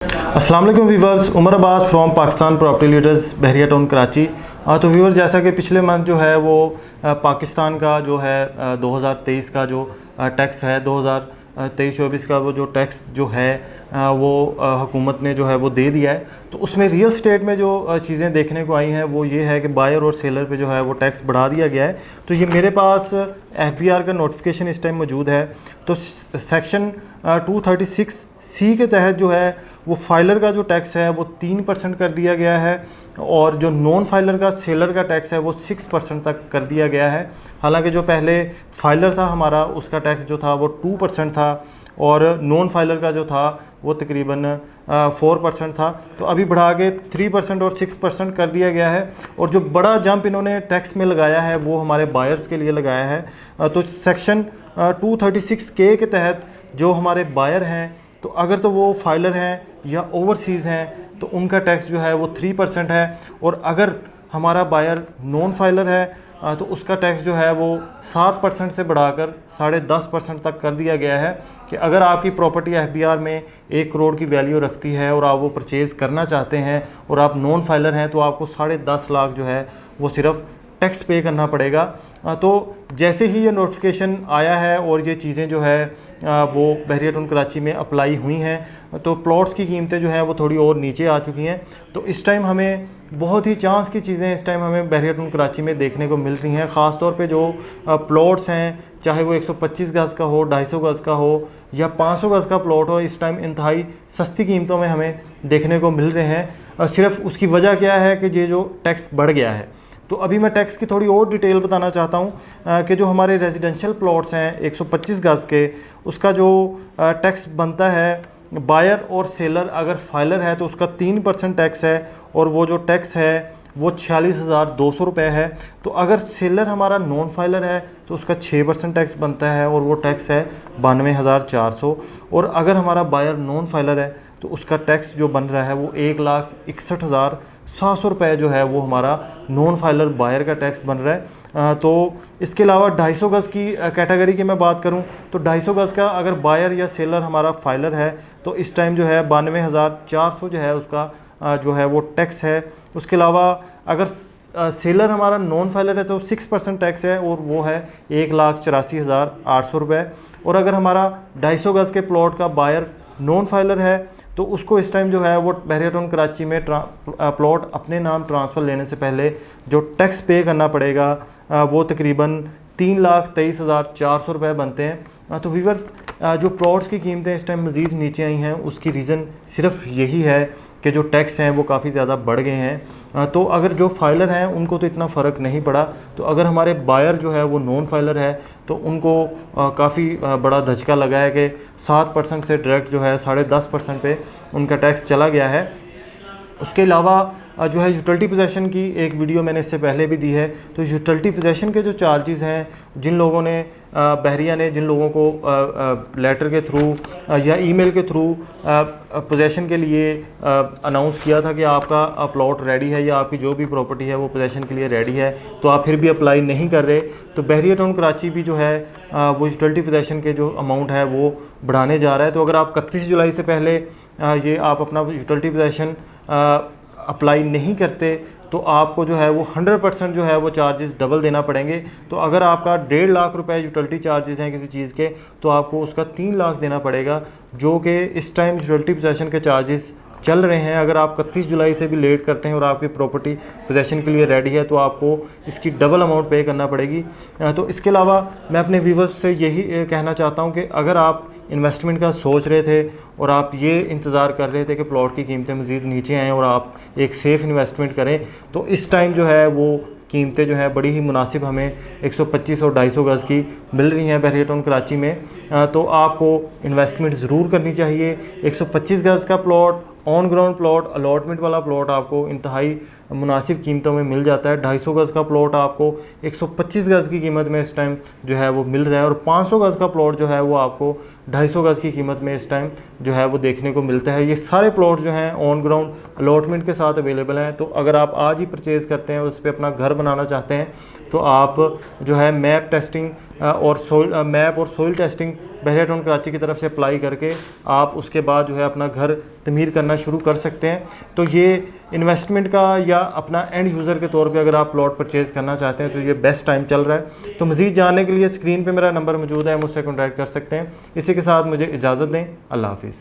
अस्सलाम वालेकुम viewers, Umar Abbas from Pakistan property leaders Bahria town Karachi. तो व्यूवर्स, जैसा कि पिछले मंथ जो है वो पाकिस्तान का जो है 2023 का जो टैक्स है 2023-24 का वो जो टैक्स जो है वो हुकूमत ने जो है वो दे दिया है। तो उसमें रियल स्टेट में जो चीज़ें देखने को आई हैं वो ये है कि बायर और सेलर पे जो है वो टैक्स बढ़ा दिया गया है। तो ये मेरे पास FBR का नोटिफिकेशन इस टाइम मौजूद है। तो सेक्शन 236C के तहत जो है वो फाइलर का जो टैक्स है वो 3% कर दिया गया है, और जो नॉन फाइलर का सेलर का टैक्स है वो 6% तक कर दिया गया है। हालांकि जो पहले फाइलर था हमारा उसका टैक्स जो था वो 2% था, और नॉन फाइलर का जो था वो तकरीबन 4% था। तो अभी बढ़ा के 3% और 6% कर दिया गया है। और जो बड़ा जंप इन्होंने टैक्स में लगाया है वो हमारे बायर्स के लिए लगाया है। तो सेक्शन 236K के तहत जो हमारे बायर हैं, तो अगर तो वो फाइलर हैं या ओवरसीज़ हैं तो उनका टैक्स जो है वो 3% है, और अगर हमारा बायर नॉन फाइलर है तो उसका टैक्स जो है वो 7% से बढ़ाकर 10.5% तक कर दिया गया है। कि अगर आपकी प्रॉपर्टी FBR में 1 करोड़ की वैल्यू रखती है और आप वो परचेज़ करना चाहते हैं और आप नॉन फाइलर हैं तो आपको 10.5 लाख जो है वो सिर्फ टैक्स पे करना पड़ेगा। तो जैसे ही ये नोटिफिकेशन आया है और ये चीज़ें जो है वो बहरिया टाउन कराची में अप्लाई हुई हैं, तो प्लॉट्स की कीमतें जो हैं वो थोड़ी और नीचे आ चुकी हैं। तो इस टाइम हमें बहुत ही चांस की चीज़ें इस टाइम हमें बहरिया टाउन कराची में देखने को मिल रही हैं। ख़ास तौर पे जो प्लॉट्स हैं, चाहे वो 125 गज़ का हो, 250 गज़ का हो या 500 गज़ का प्लॉट हो, इस टाइम इंतहाई सस्ती कीमतों में हमें देखने को मिल रहे हैं। सिर्फ उसकी वजह क्या है कि ये जो टैक्स बढ़ गया है। तो अभी मैं टैक्स की थोड़ी और डिटेल बताना चाहता हूँ कि जो हमारे रेजिडेंशियल प्लॉट्स हैं 125 गज़ के, उसका जो टैक्स बनता है, बायर और सेलर अगर फाइलर है तो उसका 3% टैक्स है, और वो जो टैक्स है वो 46,200 रुपये है। तो अगर सेलर हमारा नॉन फाइलर है तो उसका 6% टैक्स बनता है, और वो टैक्स है 92,400। और अगर हमारा बायर नॉन फाइलर है तो उसका टैक्स जो बन रहा है वो 1,61,700 रुपये जो है वो हमारा नॉन फाइलर बायर का टैक्स बन रहा है। तो इसके अलावा 250 गज़ की कैटेगरी की मैं बात करूं तो 250 गज़ का अगर बायर या सेलर हमारा फाइलर है तो इस टाइम जो है 92,400 जो है उसका जो है वो टैक्स है। उसके अलावा अगर सेलर हमारा नॉन फाइलर है तो 6% टैक्स है, और वो है 1,84,800 रुपये। और अगर हमारा 250 गज़ के प्लॉट का बायर नॉन फाइलर है तो उसको इस टाइम जो है वो बहरिया टाउन कराची में प्लॉट अपने नाम ट्रांसफ़र लेने से पहले जो टैक्स पे करना पड़ेगा वो तकरीबन 3,23,400 रुपये बनते हैं। तो व्यूअर्स, जो प्लॉट्स की कीमतें इस टाइम मज़ीद नीचे आई हैं उसकी रीज़न सिर्फ यही है कि जो टैक्स हैं वो काफ़ी ज़्यादा बढ़ गए हैं। तो अगर जो फाइलर हैं उनको तो इतना फ़र्क नहीं पड़ा, तो अगर हमारे बायर जो है वो नॉन फाइलर है तो उनको काफ़ी बड़ा धचका लगा है कि 7% से डायरेक्ट जो है 10.5% पे उनका टैक्स चला गया है। उसके अलावा जो है यूटिलिटी पोजेसन की एक वीडियो मैंने इससे पहले भी दी है। तो यूटिलिटी पोजेसन के जो चार्जेस हैं, जिन लोगों ने बहरिया ने जिन लोगों को लेटर के थ्रू या ईमेल के थ्रू पोजेसन के लिए अनाउंस किया था कि आपका प्लॉट रेडी है या आपकी जो भी प्रॉपर्टी है वो पोजेसन के लिए रेडी है, तो आप फिर भी अप्लाई नहीं कर रहे, तो बहरिया टाउन कराची भी जो है वो यूटिलिटी पोजेसन के जो अमाउंट है वो बढ़ाने जा रहा है। तो अगर आप 31 जुलाई से पहले ये आप अपना यूटिलिटी पोजेसन अप्लाई नहीं करते तो आपको जो है वो 100% जो है वो चार्जेस डबल देना पड़ेंगे। तो अगर आपका 1.5 लाख रुपए यूटिलिटी चार्जेस हैं किसी चीज़ के, तो आपको उसका 3 लाख देना पड़ेगा, जो कि इस टाइम यूटिलिटी पोजेसन के चार्जेस चल रहे हैं। अगर आप 31 जुलाई से भी लेट करते हैं और आपकी प्रॉपर्टी पोजेसन के लिए रेडी है तो आपको इसकी डबल अमाउंट पे करना पड़ेगी। तो इसके अलावा मैं अपने व्यूवर्स से यही कहना चाहता हूँ कि अगर आप इन्वेस्टमेंट का सोच रहे थे और आप ये इंतज़ार कर रहे थे कि प्लॉट की कीमतें मज़ीद नीचे आएँ और आप एक सेफ़ इन्वेस्टमेंट करें, तो इस टाइम जो है वो कीमतें जो है बड़ी ही मुनासिब हमें 125 और 250 गज़ की मिल रही हैं बहरिया टाउन कराची में। तो आपको इन्वेस्टमेंट ज़रूर करनी चाहिए। 125 गज़ का plot, on ground plot, allotment वाला प्लॉट आपको इंतहाई मुनासिब कीमतों में मिल जाता है। 250 गज़ का प्लॉट आपको 125 गज़ की कीमत में इस टाइम जो है वो मिल रहा है, और 500 गज़ का प्लॉट जो है वो आपको 250 गज़ की कीमत में इस टाइम जो है वो देखने को मिलता है। ये सारे प्लॉट जो हैं ऑन ग्राउंड अलॉटमेंट के साथ अवेलेबल हैं। तो अगर आप आज ही परचेज़ करते हैं और उस पर अपना घर बनाना चाहते हैं तो आप जो है मैप टेस्टिंग और सोइल टेस्टिंग बहरिया टाउन कराची की तरफ से अप्लाई करके आप उसके बाद जो है अपना घर तमीर करना शुरू कर सकते हैं। तो ये इन्वेस्टमेंट का या अपना एंड यूज़र के तौर पे अगर आप प्लॉट परचेज़ करना चाहते हैं तो ये बेस्ट टाइम चल रहा है। तो मज़ीद जानने के लिए स्क्रीन पे मेरा नंबर मौजूद है, मुझसे कॉन्टैक्ट कर सकते हैं। इसी के साथ मुझे इजाज़त दें। अल्लाह हाफ़िज़।